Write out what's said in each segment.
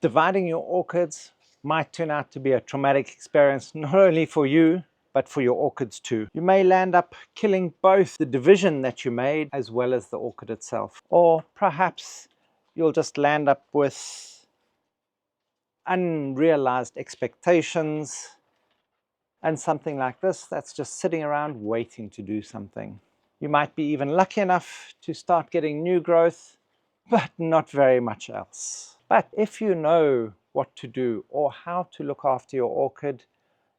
Dividing your orchids might turn out to be a traumatic experience, not only for you, but for your orchids too. You may land up killing both the division that you made as well as the orchid itself. Or perhaps you'll just land up with unrealized expectations and something like this that's just sitting around waiting to do something. You might be even lucky enough to start getting new growth, but not very much else. But if you know what to do or how to look after your orchid,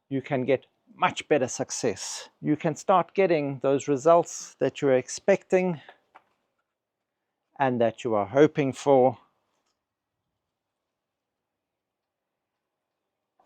you can get much better success. You can start getting those results that you're expecting and that you are hoping for.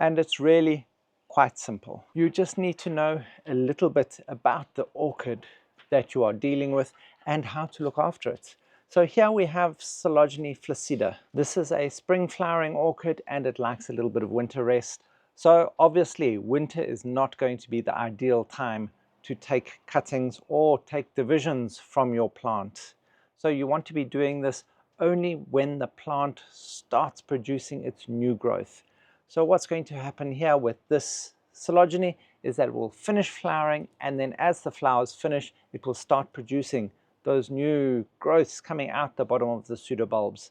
And it's really quite simple. You just need to know a little bit about the orchid that you are dealing with and how to look after it. So here we have Coelogene flaccida. This is a spring flowering orchid and it likes a little bit of winter rest. So obviously winter is not going to be the ideal time to take cuttings or take divisions from your plant. So you want to be doing this only when the plant starts producing its new growth. So what's going to happen here with this Coelogene is that it will finish flowering, and then as the flowers finish, it will start producing those new growths coming out the bottom of the pseudobulbs.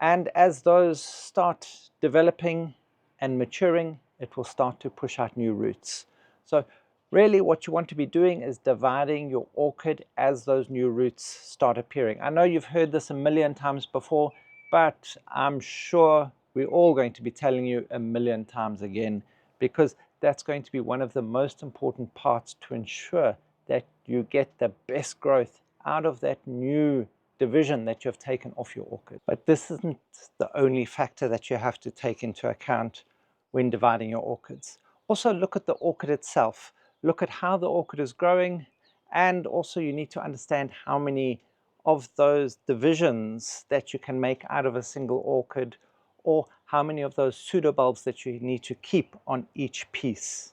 And as those start developing and maturing, it will start to push out new roots. So really what you want to be doing is dividing your orchid as those new roots start appearing. I know you've heard this a million times before, but I'm sure we're all going to be telling you a million times again, because that's going to be one of the most important parts to ensure that you get the best growth out of that new division that you've taken off your orchid. But this isn't the only factor that you have to take into account when dividing your orchids. Also look at the orchid itself. Look at how the orchid is growing, and also you need to understand how many of those divisions that you can make out of a single orchid, or how many of those pseudobulbs that you need to keep on each piece.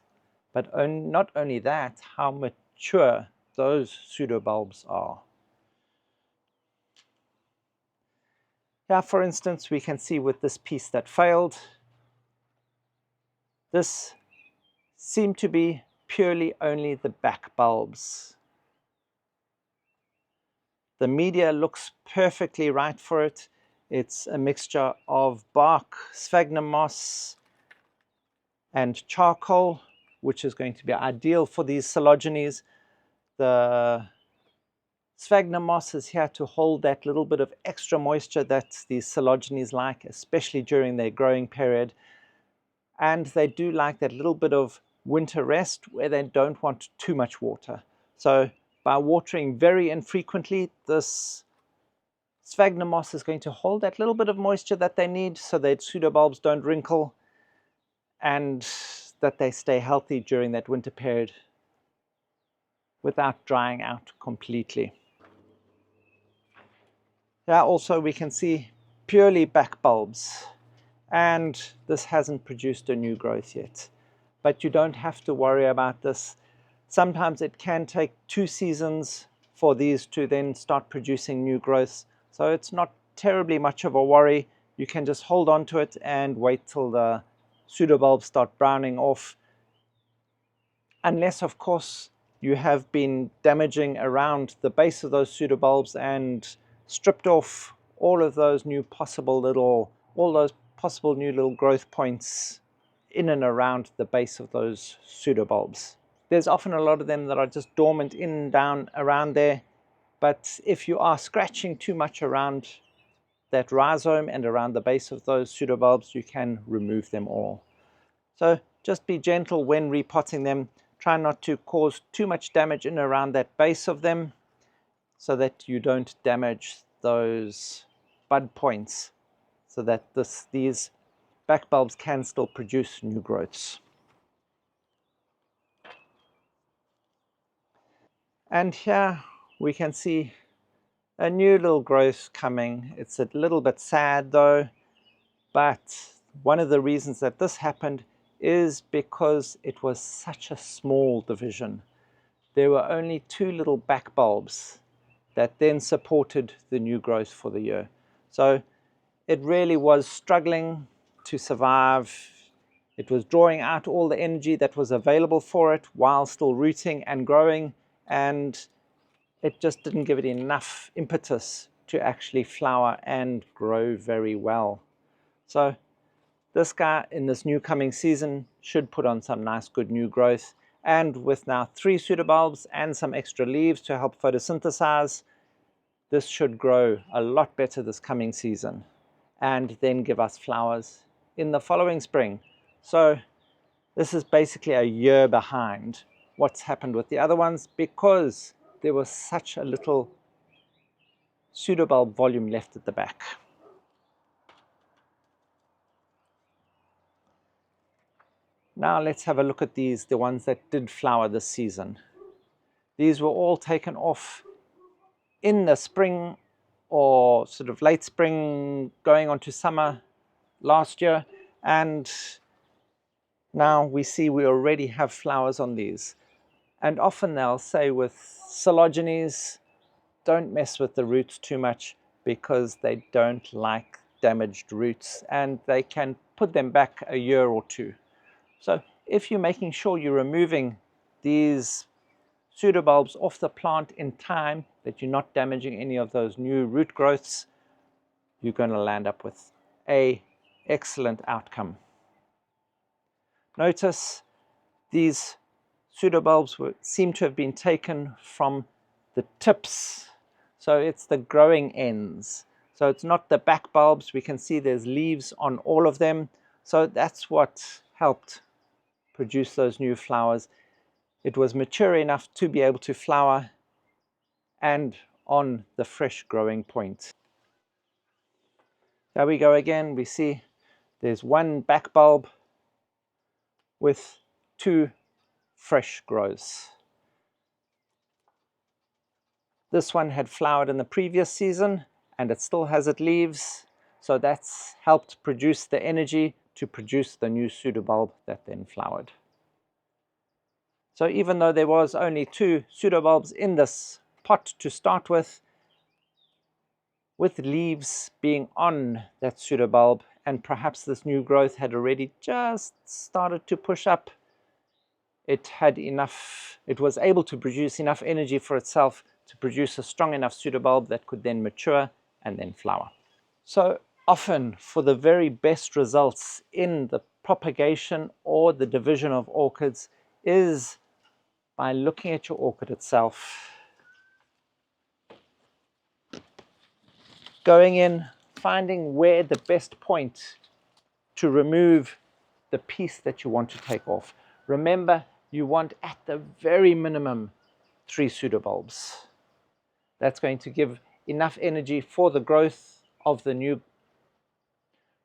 But not only that, how mature those pseudobulbs are. Now, for instance, we can see with this piece that failed, this seemed to be purely only the back bulbs. The media looks perfectly right for it. It's a mixture of bark, sphagnum moss, and charcoal, which is going to be ideal for these Coelogenes. The sphagnum moss is here to hold that little bit of extra moisture that these Coelogenes like, especially during their growing period. And they do like that little bit of winter rest where they don't want too much water. So by watering very infrequently, this sphagnum moss is going to hold that little bit of moisture that they need so that pseudobulbs don't wrinkle and that they stay healthy during that winter period without drying out completely. Now also we can see purely back bulbs, and this hasn't produced a new growth yet. But you don't have to worry about this. Sometimes it can take 2 seasons for these to then start producing new growths. So it's not terribly much of a worry. You can just hold on to it and wait till the pseudobulbs start browning off. Unless, of course, you have been damaging around the base of those pseudobulbs and stripped off all of those new possible little, all those possible new little growth points in and around the base of those pseudobulbs. There's often a lot of them that are just dormant in and down around there, but if you are scratching too much around that rhizome and around the base of those pseudobulbs, you can remove them all. So just be gentle when repotting them. Try not to cause too much damage in and around that base of them so that you don't damage those bud points, so that these back bulbs can still produce new growths. And here we can see a new little growth coming. It's a little bit sad though, but one of the reasons that this happened is because it was such a small division. There were only 2 little back bulbs that then supported the new growth for the year. So it really was struggling to survive. It was drawing out all the energy that was available for it while still rooting and growing, and it just didn't give it enough impetus to actually flower and grow very well. So this guy in this new coming season should put on some nice good new growth, and with now 3 pseudobulbs and some extra leaves to help photosynthesize, this should grow a lot better this coming season and then give us flowers in the following spring. So this is basically a year behind what's happened with the other ones because there was such a little pseudobulb volume left at the back. Now let's have a look at these, the ones that did flower this season. These were all taken off in the spring or sort of late spring going on to summer last year, and now we see we already have flowers on these. And often they'll say with phylogenies, don't mess with the roots too much because they don't like damaged roots and they can put them back a year or two. So if you're making sure you're removing these pseudobulbs off the plant in time, that you're not damaging any of those new root growths, you're going to land up with an excellent outcome. Notice these pseudobulbs seem to have been taken from the tips, so it's the growing ends. So it's not the back bulbs. We can see there's leaves on all of them, so that's what helped produce those new flowers. It was mature enough to be able to flower and on the fresh growing point. There we go again. We see there's one back bulb with 2 fresh growths. This one had flowered in the previous season and it still has its leaves, so that's helped produce the energy to produce the new pseudobulb that then flowered. So even though there was only 2 pseudobulbs in this pot to start with leaves being on that pseudobulb, and perhaps this new growth had already just started to push up, it was able to produce enough energy for itself to produce a strong enough pseudobulb that could then mature and then flower. So often for the very best results in the propagation or the division of orchids is by looking at your orchid itself, going in, finding where the best point to remove the piece that you want to take off. Remember, you want at the very minimum 3 pseudobulbs. That's going to give enough energy for the growth of the new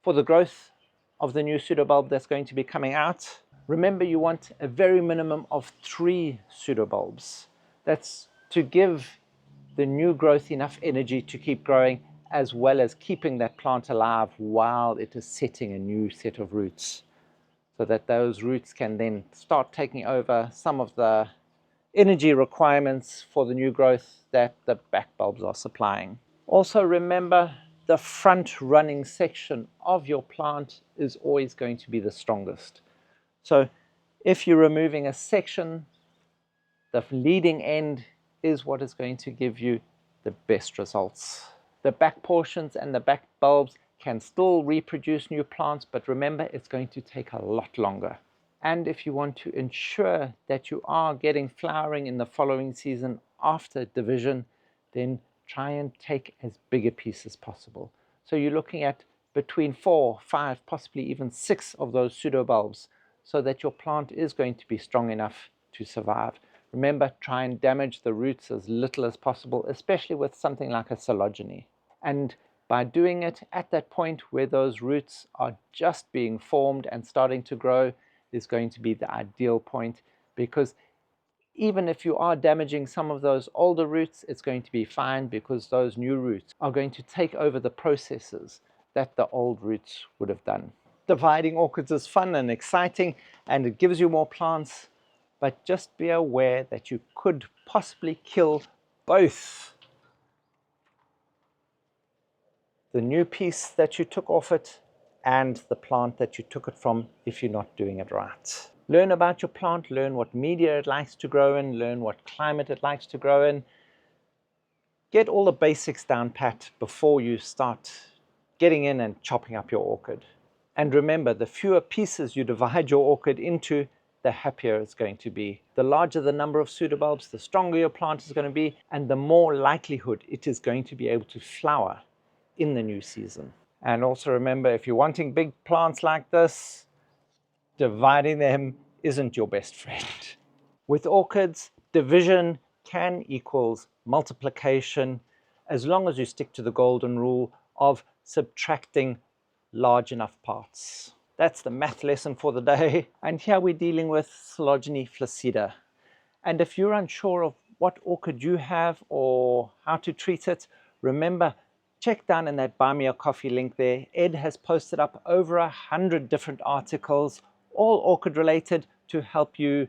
pseudobulb that's going to be coming out. Remember, you want a very minimum of 3 pseudobulbs. That's to give the new growth enough energy to keep growing, as well as keeping that plant alive while it is setting a new set of roots, so that those roots can then start taking over some of the energy requirements for the new growth that the back bulbs are supplying. Also remember, the front running section of your plant is always going to be the strongest. So if you're removing a section, the leading end is what is going to give you the best results. The back portions and the back bulbs can still reproduce new plants, but remember, it's going to take a lot longer. And if you want to ensure that you are getting flowering in the following season after division, then try and take as big a piece as possible. So you're looking at between 4, 5, possibly even 6 of those pseudobulbs, so that your plant is going to be strong enough to survive. Remember, try and damage the roots as little as possible, especially with something like a phylogeny. And by doing it at that point where those roots are just being formed and starting to grow is going to be the ideal point, because even if you are damaging some of those older roots, it's going to be fine, because those new roots are going to take over the processes that the old roots would have done. Dividing orchids is fun and exciting, and it gives you more plants, but just be aware that you could possibly kill both the new piece that you took off it, and the plant that you took it from if you're not doing it right. Learn about your plant, learn what media it likes to grow in, learn what climate it likes to grow in. Get all the basics down pat before you start getting in and chopping up your orchid. And remember, the fewer pieces you divide your orchid into, the happier it's going to be. The larger the number of pseudobulbs, the stronger your plant is going to be, and the more likelihood it is going to be able to flower in the new season. And also remember, if you're wanting big plants like this, dividing them isn't your best friend. With orchids, division can equals multiplication as long as you stick to the golden rule of subtracting large enough parts. That's the math lesson for the day. And here we're dealing with Coleogyne flaccida. And if you're unsure of what orchid you have or how to treat it, remember, check down in that Buy Me a Coffee link there. Ed has posted up over 100 different articles, all orchid related, to help you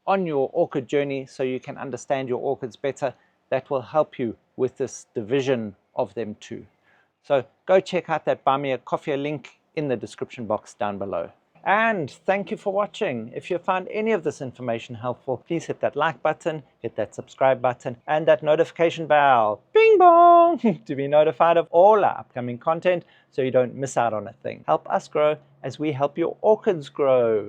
on your orchid journey so you can understand your orchids better. That will help you with this division of them too. So go check out that Buy Me a Coffee link in the description box down below. And thank you for watching. If you found any of this information helpful, please hit that like button, hit that subscribe button, and that notification bell, bing bong, to be notified of all our upcoming content so you don't miss out on a thing. Help us grow as we help your orchids grow.